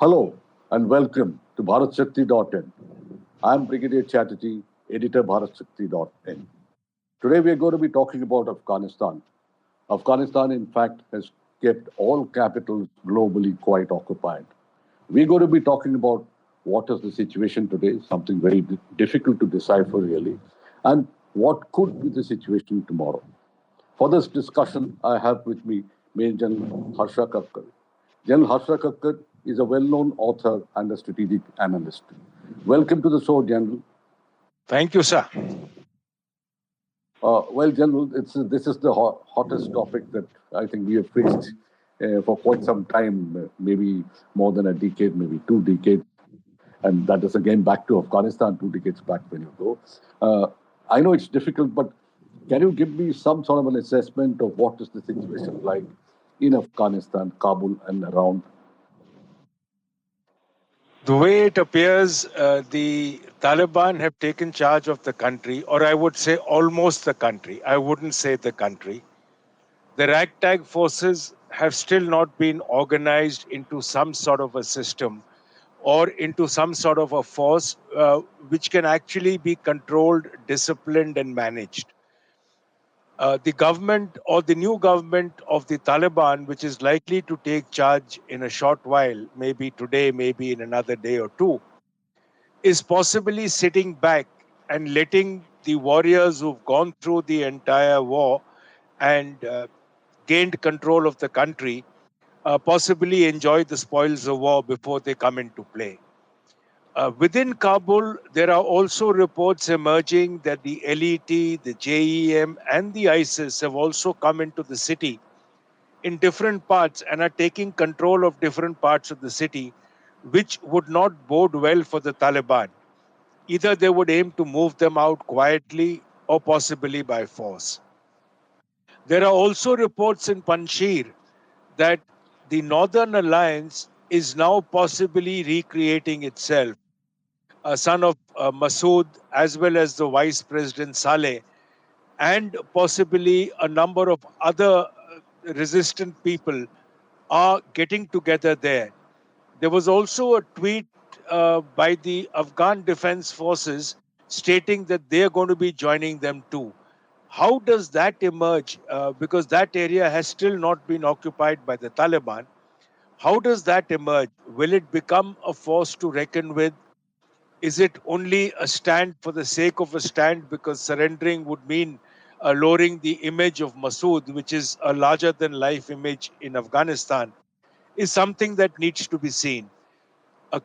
Hello and welcome to BharatShakti.in. I'm Brigadier Chatterjee, editor BharatShakti.in. Today we are going to be talking about Afghanistan. Afghanistan, in fact, has kept all capitals globally quite occupied. We're going to be talking about what is the situation today, something very difficult to decipher really, and what could be the situation tomorrow. For this discussion, I have with me Major General Harsha Kakkar. General Harsha Kakkar is a well-known author and a strategic analyst. Welcome to the show, General. Thank you, sir. Well, General, this is the hottest topic that I think we have faced for quite some time, maybe more than a decade, maybe 2 decades. And that is again back to Afghanistan 2 decades back when you go. I know it's difficult, but can you give me some sort of an assessment of what is the situation like in Afghanistan, Kabul, and around? The way it appears, the Taliban have taken charge of the country, or I would say almost the country. I wouldn't say the country. The ragtag forces have still not been organized into some sort of a system or into some sort of a force which can actually be controlled, disciplined, and managed. The government or the new government of the Taliban, which is likely to take charge in a short while, maybe today, maybe in another day or two, is possibly sitting back and letting the warriors who've gone through the entire war and gained control of the country possibly enjoy the spoils of war before they come into play. Within Kabul, there are also reports emerging that the LET, the JEM, and the ISIS have also come into the city in different parts and are taking control of different parts of the city, which would not bode well for the Taliban. Either they would aim to move them out quietly or possibly by force. There are also reports in Panjshir that the Northern Alliance is now possibly recreating itself. A son of Masood, as well as the Vice President Saleh, and possibly a number of other resistant people are getting together there. There was also a tweet by the Afghan Defense Forces stating that they are going to be joining them too. How does that emerge? Because that area has still not been occupied by the Taliban. How does that emerge? Will it become a force to reckon with? Is it only a stand for the sake of a stand because surrendering would mean lowering the image of Masood, which is a larger than life image in Afghanistan, is something that needs to be seen.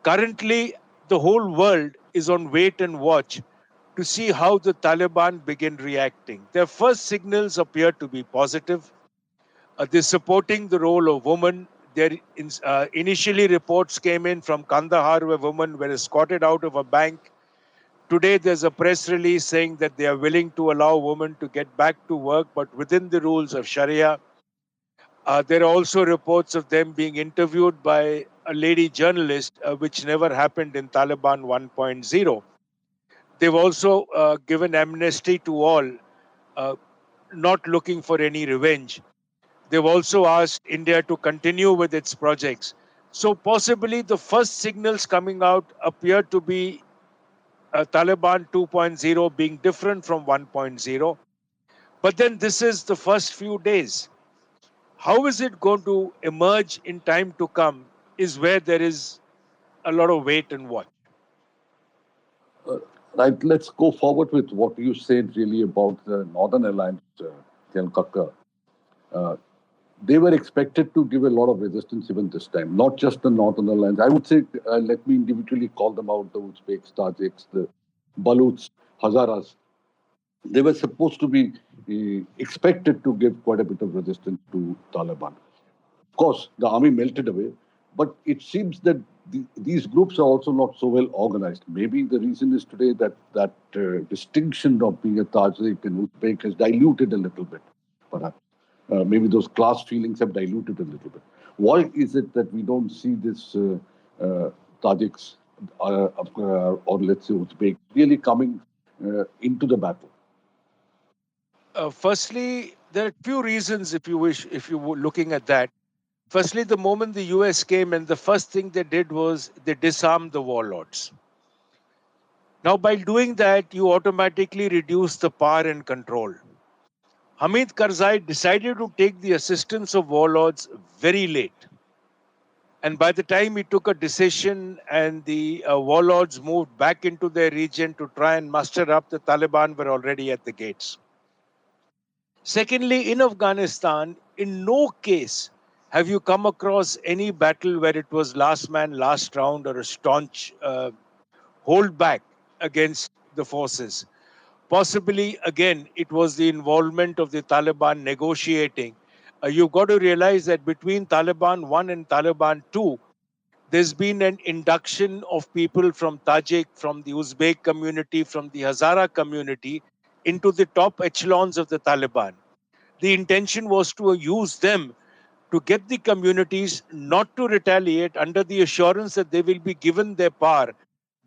Currently, the whole world is on wait and watch to see how the Taliban begin reacting. Their first signals appear to be positive. They're supporting the role of women. Initially, reports came in from Kandahar where women were escorted out of a bank. Today, there's a press release saying that they are willing to allow women to get back to work, but within the rules of Sharia. There are also reports of them being interviewed by a lady journalist, which never happened in Taliban 1.0. They've also given amnesty to all, uh, not looking for any revenge. They've also asked India to continue with its projects. So, possibly the first signals coming out appear to be Taliban 2.0 being different from 1.0. But then this is the first few days. How is it going to emerge in time to come is where there is a lot of wait and watch. Right, let's go forward with what you said really about the Northern Alliance, General Kakkar. Uh, they were expected to give a lot of resistance even this time, not just the Northern Alliance. I would say, let me individually call them out, the Uzbeks, Tajiks, the Baluchs, Hazaras. They were supposed to be expected to give quite a bit of resistance to Taliban. Of course, the army melted away, but it seems that these groups are also not so well organized. Maybe the reason is today that distinction of being a Tajik and Uzbek has diluted a little bit, perhaps. Maybe those class feelings have diluted a little bit. Why is it that we don't see this Tajiks or let's say Uzbek really coming into the battle? Firstly, there are few reasons, if you wish, if you were looking at that. Firstly, the moment the US came, and the first thing they did was they disarmed the warlords. Now, by doing that, you automatically reduce the power and control. Hamid Karzai decided to take the assistance of warlords very late. And by the time he took a decision and the warlords moved back into their region to try and muster up, the Taliban were already at the gates. Secondly, in Afghanistan, in no case have you come across any battle where it was last man, last round, or a staunch hold back against the forces. Possibly, again, it was the involvement of the Taliban negotiating. You've got to realize that between Taliban 1 and Taliban 2, there's been an induction of people from Tajik, from the Uzbek community, from the Hazara community into the top echelons of the Taliban. The intention was to use them to get the communities not to retaliate under the assurance that they will be given their power,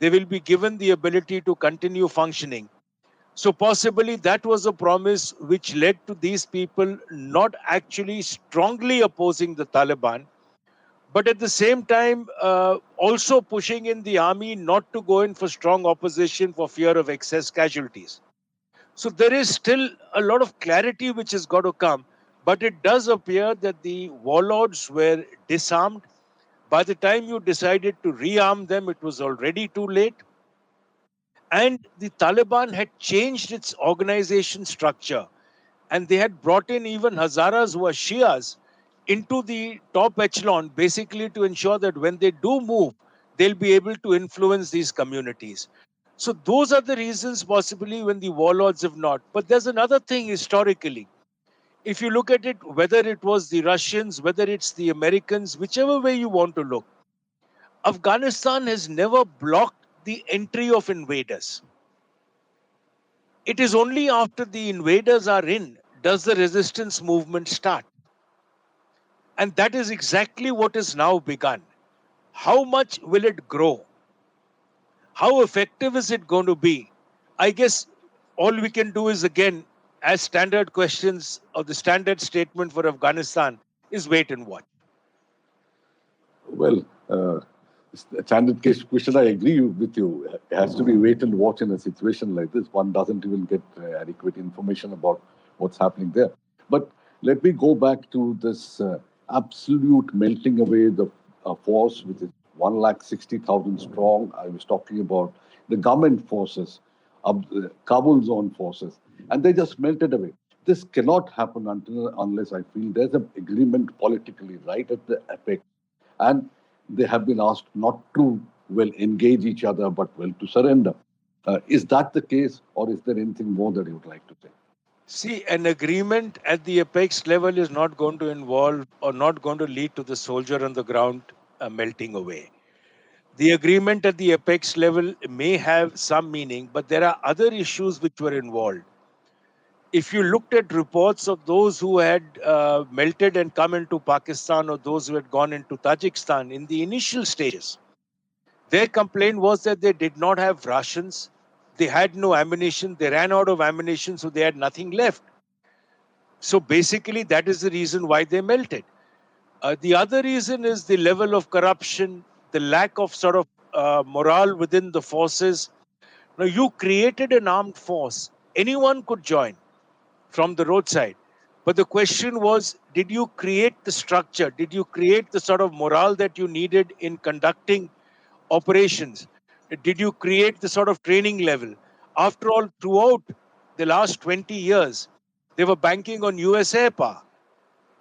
they will be given the ability to continue functioning. So, possibly that was a promise which led to these people not actually strongly opposing the Taliban, but at the same time also pushing in the army not to go in for strong opposition for fear of excess casualties. So there is still a lot of clarity which has got to come, but it does appear that the warlords were disarmed. By the time you decided to rearm them, it was already too late. And the Taliban had changed its organization structure, and they had brought in even Hazaras who are Shias into the top echelon, basically to ensure that when they do move, they'll be able to influence these communities. So those are the reasons possibly when the warlords have not. But there's another thing historically. If you look at it, whether it was the Russians, whether it's the Americans, whichever way you want to look, Afghanistan has never blocked the entry of invaders. It is only after the invaders are in does the resistance movement start. And that is exactly what is now begun. How much will it grow? How effective is it going to be? I guess all we can do is, again, as standard questions or the standard statement for Afghanistan, is wait and watch. Well, standard case question, I agree with you. It has to be wait and watch in a situation like this. One doesn't even get adequate information about what's happening there. But let me go back to this absolute melting away the force, which is 160,000 strong. I was talking about the government forces, Kabul zone forces, and they just melted away. This cannot happen unless I feel there's an agreement politically right at the apex, and they have been asked not to well engage each other but well to surrender. Is that the case, or is there anything more that you would like to say? See, an agreement at the apex level is not going to involve or not going to lead to the soldier on the ground melting away. The agreement at the apex level may have some meaning, but there are other issues which were involved. If you looked at reports of those who had melted and come into Pakistan or those who had gone into Tajikistan in the initial stages, their complaint was that they did not have rations, they had no ammunition, they ran out of ammunition, so they had nothing left. So basically, that is the reason why they melted. The other reason is the level of corruption, the lack of sort of morale within the forces. Now, you created an armed force, anyone could join from the roadside. But the question was, did you create the structure? Did you create the sort of morale that you needed in conducting operations? Did you create the sort of training level? After all, throughout the last 20 years, they were banking on US air power.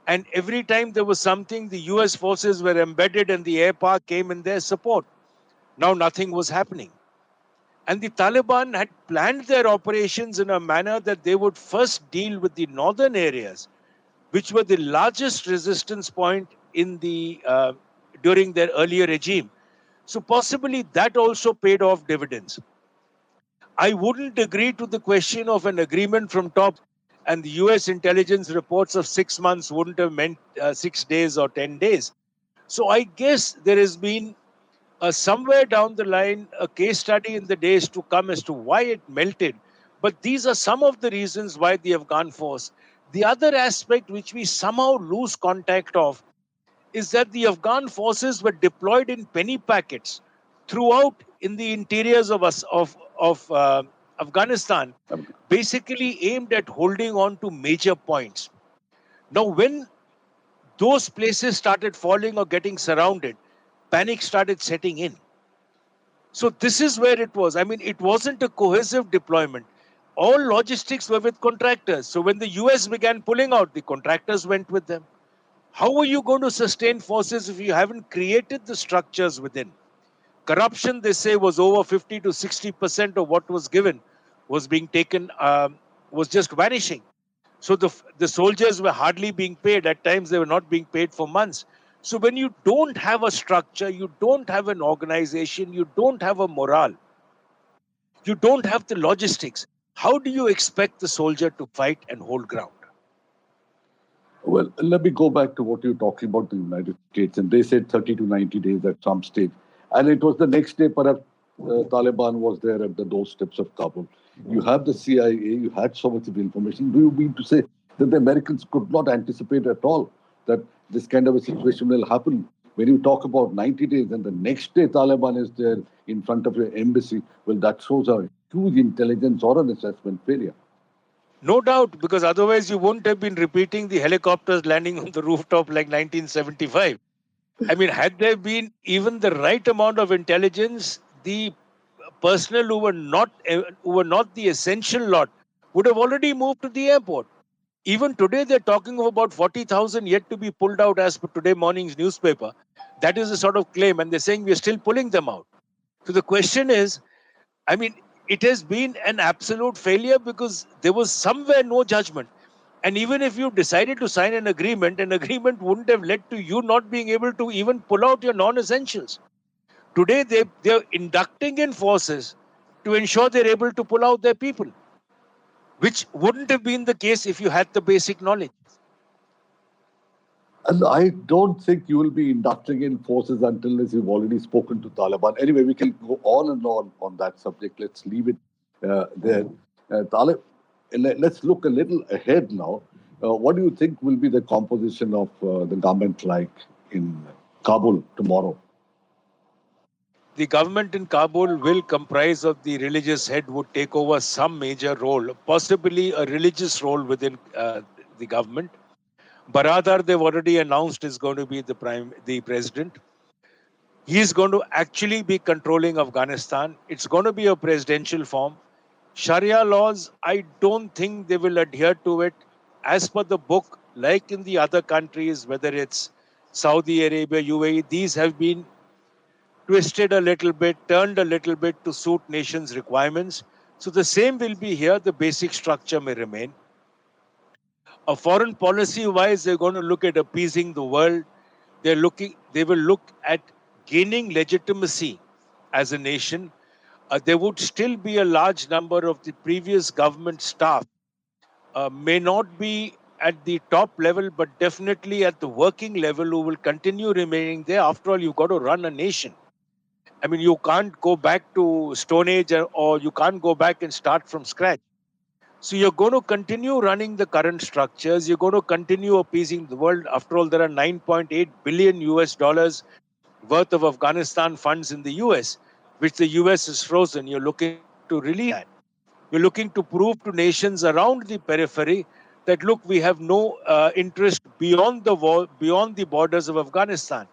And every time there was something, the US forces were embedded and the air power came in their support. Now nothing was happening. And the Taliban had planned their operations in a manner that they would first deal with the northern areas, which were the largest resistance point in the during their earlier regime. So possibly that also paid off dividends. I wouldn't agree to the question of an agreement from top, and the US intelligence reports of 6 months wouldn't have meant 6 days or 10 days. So I guess there has been somewhere down the line a case study in the days to come as to why it melted. But these are some of the reasons why the Afghan force. The other aspect which we somehow lose contact of is that the Afghan forces were deployed in penny packets throughout in the interiors of Afghanistan, basically aimed at holding on to major points. Now, when those places started falling or getting surrounded, panic started setting in. So this is where it was. I mean, it wasn't a cohesive deployment. All logistics were with contractors. So when the US began pulling out, the contractors went with them. How are you going to sustain forces if you haven't created the structures within? Corruption, they say, was over 50 to 60% of what was given was being taken, was just vanishing. So the soldiers were hardly being paid. At times, they were not being paid for months. So when you don't have a structure, you don't have an organization, you don't have a morale, you don't have the logistics, how do you expect the soldier to fight and hold ground? Well, let me go back to what you're talking about the United States, and they said 30 to 90 days at some stage. And it was the next day, perhaps Taliban was there at the doorsteps of Kabul. You have the CIA, you had so much of information. Do you mean to say that the Americans could not anticipate at all that this kind of a situation will happen? When you talk about 90 days and the next day Taliban is there in front of your embassy, well, that shows a huge intelligence or an assessment failure. No doubt, because otherwise you wouldn't have been repeating the helicopters landing on the rooftop like 1975. I mean, had there been even the right amount of intelligence, the personnel who were not the essential lot would have already moved to the airport. Even today, they're talking of about 40,000 yet to be pulled out as per today morning's newspaper. That is a sort of claim, and they're saying we're still pulling them out. So the question is, I mean, it has been an absolute failure because there was somewhere no judgment. And even if you decided to sign an agreement wouldn't have led to you not being able to even pull out your non essentials. Today, they're inducting in forces to ensure they're able to pull out their people, which wouldn't have been the case if you had the basic knowledge. And I don't think you will be inducting in forces until you've already spoken to Taliban. Anyway, we can go on and on that subject. Let's leave it there. Let's look a little ahead now. What do you think will be the composition of the government like in Kabul tomorrow? The government in Kabul will comprise of the religious head would take over some major role, possibly a religious role within the government. Baradar, they've already announced, is going to be the president. He is going to actually be controlling Afghanistan. It's going to be a presidential form. Sharia laws, I don't think they will adhere to it as per the book, like in the other countries, whether it's Saudi Arabia, UAE. These have been twisted a little bit, turned a little bit to suit nations' requirements. So the same will be here. The basic structure may remain. A foreign policy wise, they're going to look at appeasing the world. They will look at gaining legitimacy as a nation. There would still be a large number of the previous government staff, may not be at the top level, but definitely at the working level, who will continue remaining there. After all, you've got to run a nation. I mean, you can't go back to Stone Age or you can't go back and start from scratch. So you're going to continue running the current structures. You're going to continue appeasing the world. After all, there are 9.8 billion US dollars worth of Afghanistan funds in the US, which the US has frozen. You're looking to release that. You're looking to prove to nations around the periphery that, look, we have no interest beyond the wall, beyond the borders of Afghanistan.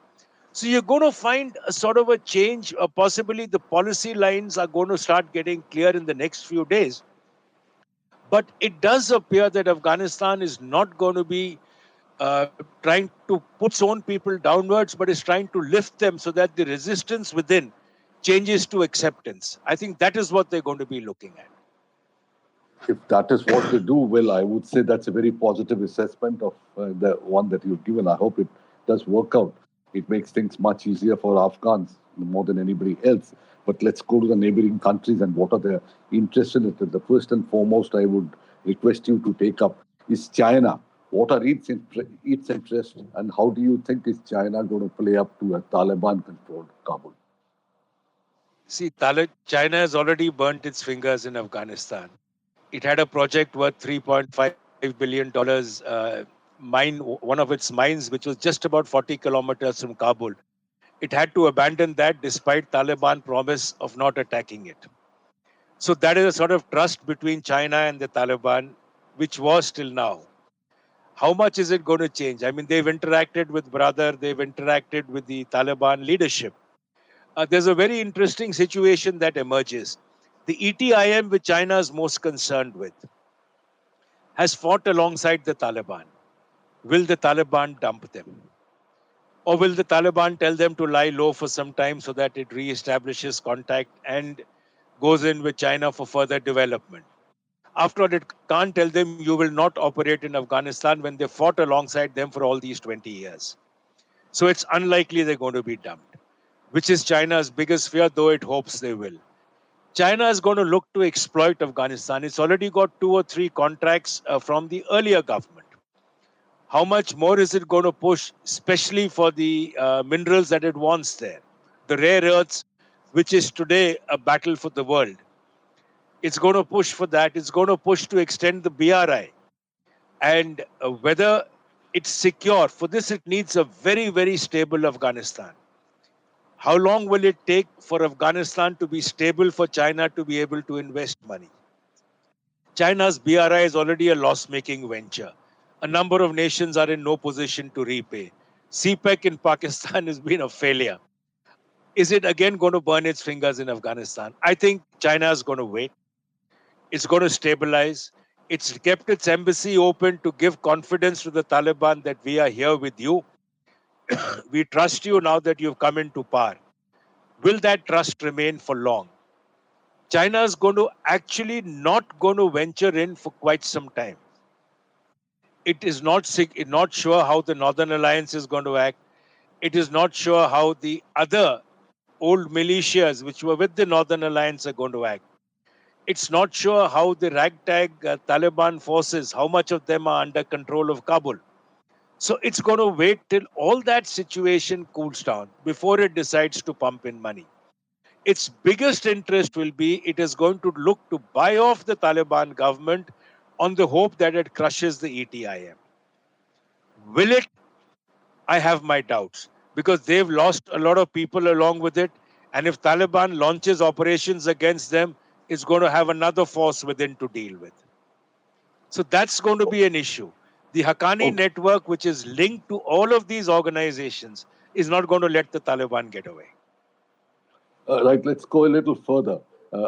So you're going to find a sort of a change, possibly the policy lines are going to start getting clear in the next few days. But it does appear that Afghanistan is not going to be trying to put its own people downwards, but is trying to lift them so that the resistance within changes to acceptance. I think that is what they're going to be looking at. If that is what they do, well, I would say that's a very positive assessment of the one that you've given. I hope it does work out. It makes things much easier for Afghans more than anybody else. But let's go to the neighboring countries and what are their interests in it. The first and foremost I would request you to take up is China. What are its interests and how do you think is China going to play up to a Taliban-controlled Kabul? See, China has already burnt its fingers in Afghanistan. It had a project worth $3.5 billion one of its mines, which was just about 40 kilometers from Kabul. It had to abandon that despite Taliban promise of not attacking it. So that is a sort of trust between China and the Taliban, which was till now. How much is it going to change? I mean, they've interacted with brother, they've interacted with the Taliban leadership. There's a very interesting situation that emerges. The ETIM, which China is most concerned with, has fought alongside the Taliban. Will the Taliban dump them? Or will the Taliban tell them to lie low for some time so that it reestablishes contact and goes in with China for further development? After all, it can't tell them you will not operate in Afghanistan when they fought alongside them for all these 20 years. So it's unlikely they're going to be dumped, which is China's biggest fear, though it hopes they will. China is going to look to exploit Afghanistan. It's already got 2 or 3 contracts from the earlier government. How much more is it going to push, especially for the minerals that it wants there? The rare earths, which is today a battle for the world. It's going to push for that. It's going to push to extend the BRI. And whether it's secure, for this it needs a very, very stable Afghanistan. How long will it take for Afghanistan to be stable for China to be able to invest money? China's BRI is already a loss-making venture. A number of nations are in no position to repay. CPEC in Pakistan has been a failure. Is it again going to burn its fingers in Afghanistan? I think China is going to wait. It's going to stabilize. It's kept its embassy open to give confidence to the Taliban that we are here with you. We trust you now that you've come into power. Will that trust remain for long? China is going to actually not going to venture in for quite some time. It is not sure how the Northern Alliance is going to act. It is not sure how the other old militias which were with the Northern Alliance are going to act. It's not sure how the ragtag Taliban forces, how much of them are under control of Kabul. So it's going to wait till all that situation cools down before it decides to pump in money. Its biggest interest will be it is going to look to buy off the Taliban government on the hope that it crushes the ETIM. Will it? I have my doubts because they've lost a lot of people along with it. And if Taliban launches operations against them, it's going to have another force within to deal with. So that's going to be an issue. The Haqqani network, which is linked to all of these organizations, is not going to let the Taliban get away. Right, let's go a little further.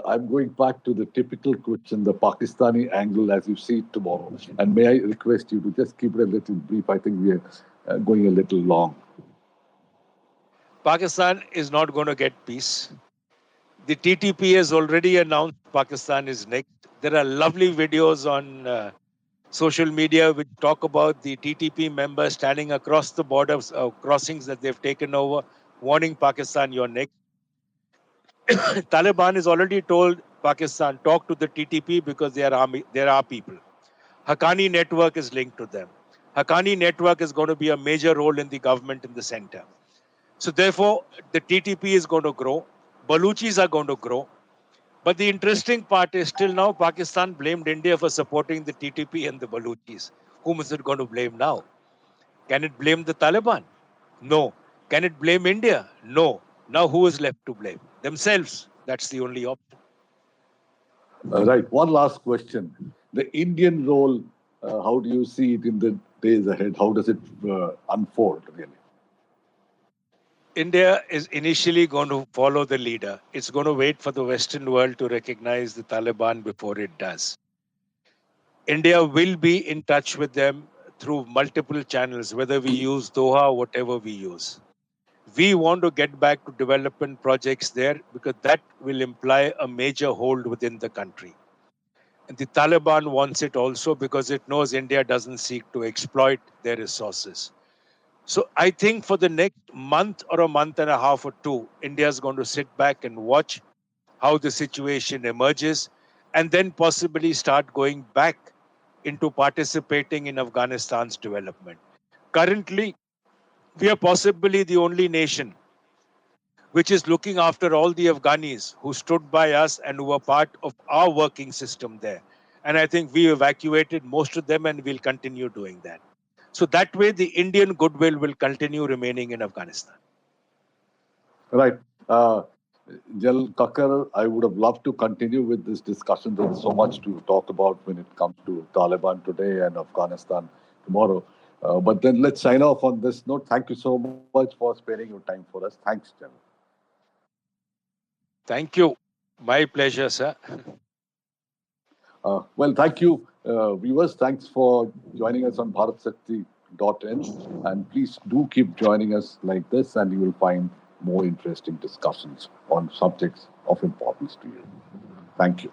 I'm going back to the typical question, the Pakistani angle as you see it tomorrow. And may I request you to just keep it a little brief? I think we are going a little long. Pakistan is not going to get peace. The TTP has already announced Pakistan is next. There are lovely videos on social media which talk about the TTP members standing across the borders, crossings that they've taken over, warning Pakistan, you're next. Taliban has already told Pakistan, talk to the TTP because they are our people. Haqqani network is linked to them. Haqqani network is going to be a major role in the government in the center. So therefore, the TTP is going to grow. Baluchis are going to grow. But the interesting part is still now Pakistan blamed India for supporting the TTP and the Baluchis. Whom is it going to blame now? Can it blame the Taliban? No. Can it blame India? No. Now who is left to blame? Themselves. That's the only option. Right. One last question. The Indian role, how do you see it in the days ahead? How does it unfold, really? India is initially going to follow the leader. It's going to wait for the Western world to recognize the Taliban before it does. India will be in touch with them through multiple channels, whether we use Doha or whatever we use. We want to get back to development projects there because that will imply a major hold within the country. And the Taliban wants it also because it knows India doesn't seek to exploit their resources. So I think for the next month or a month and a half or two, India is going to sit back and watch how the situation emerges and then possibly start going back into participating in Afghanistan's development. Currently, we are possibly the only nation which is looking after all the Afghanis who stood by us and who were part of our working system there. And I think we evacuated most of them and we'll continue doing that. So that way, the Indian goodwill will continue remaining in Afghanistan. Right. General Kakkar, I would have loved to continue with this discussion. There's so much to talk about when it comes to Taliban today and Afghanistan tomorrow. But then let's sign off on this note. Thank you so much for sparing your time for us. Thanks, General. Thank you. My pleasure, sir. Well, thank you, viewers. Thanks for joining us on BharatSakti.in. And please do keep joining us like this, and you will find more interesting discussions on subjects of importance to you. Thank you.